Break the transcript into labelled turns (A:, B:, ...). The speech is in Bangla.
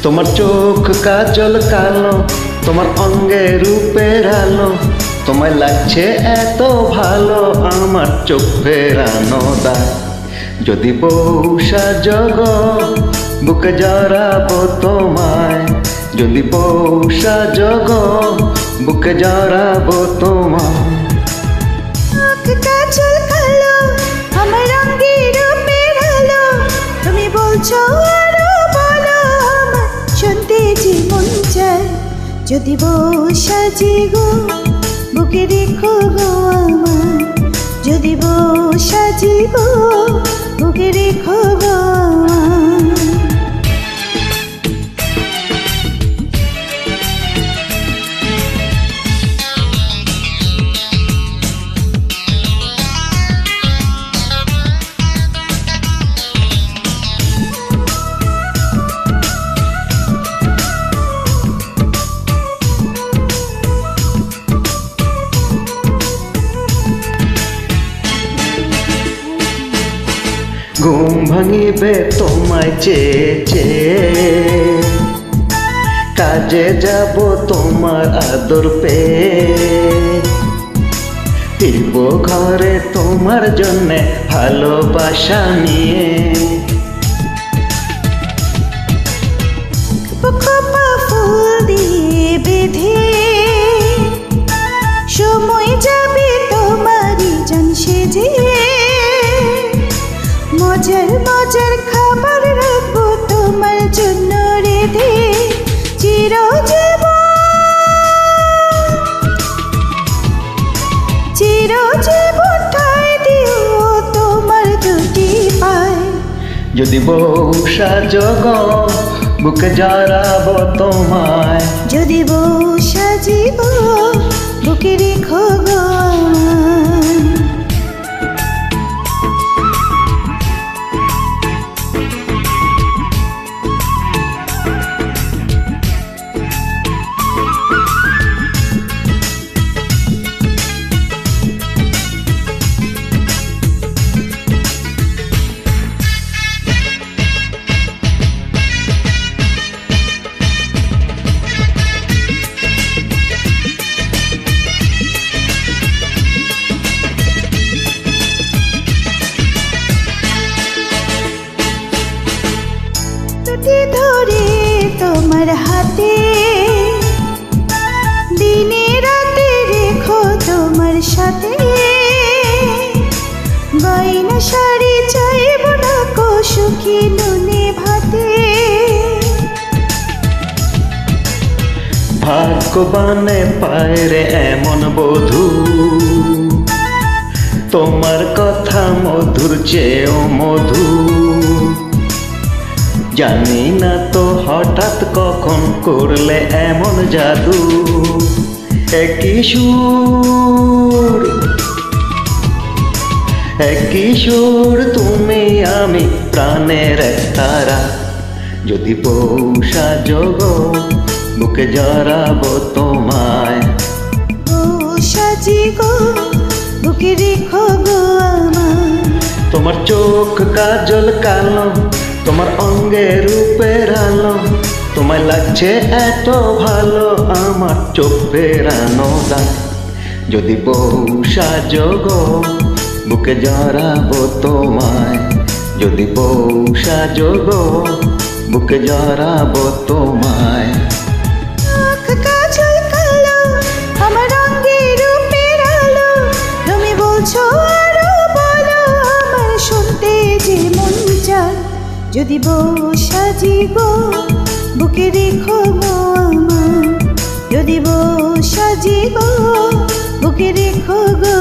A: তোমার চোখ কাজল কালো, তোমার অঙ্গে রূপের আলো, তোমায় লাগছে এত ভালো আমার চোখ ফেরানো দায়। যদি বউ সাজগো বুকে জড়াবো তোমায়, যদি বউ সাজগো বুকে জড়াবো তোমায়।
B: কাজল কালো আমার অঙ্গে রূপের আলো, তুমি বলছো আরো বলো আমার শুনতে যে মন চায়। যদি বউ সাজি গো বুকে রেখো গো আমার, যদি বউ সাজি গো বুকে রেখো গো আমার।
A: ঘুম ভাঙিবে তোমায় চেয়ে চেয়ে, কাজে যাব তোমার আদর পেয়ে, ফিরব ঘরে তোমার জন্যে ভালোবাসা নিয়ে।
B: ফুল দিয়ে বেঁধে সময় যাবে তোমারই জান সেজে, মজার মজার খাবার রাখবো তোমার জন্য রেঁধে। চিরজীবন ঠাঁই দিও তোমার দুটি পায়।
A: যদি বউ সাজগো বুকে জড়াবো তোমায়,
B: যদি বউ সাজিব বুকে রেখো গো আমার। ধরে তোমার হাতে দিনে রাতে রেখো তোমার সাথে, গয়না শাড়ি চাইব না কো সুখী নুনে ভাতে।
A: ভাগ্যবানে পায় রে এমন বধূ, তোমার কথা মধুর চেয়েও মধু। জানি না তো হঠাৎ কখন করলে এমন জাদু, একই সুর তুমি আমি প্রাণের তারা। যদি বউ সাজগো বুকে জড়াবো তোমায়,
B: বউ সাজি গো বুকে রেখো গো আমার।
A: তোমার চোখ কাজল কালো, তোমার অঙ্গে রূপের আলো, তোমায় লাগছে এত ভালো আমার চোখ ফেরানো দায়। যদি বউ সাজগো বুকে জড়াবো তোমায়, যদি বউ সাজগো বুকে জড়াবো তোমায়।
B: কাজল কালো আমার অঙ্গে রূপের আলো, তুমি বলছো আরো বলো আমার শুনতে যে মন চায়। যদি বউ সাজি গো বুকে রেখো গো আমার, যদি বউ সাজি গো বুকে রেখো গো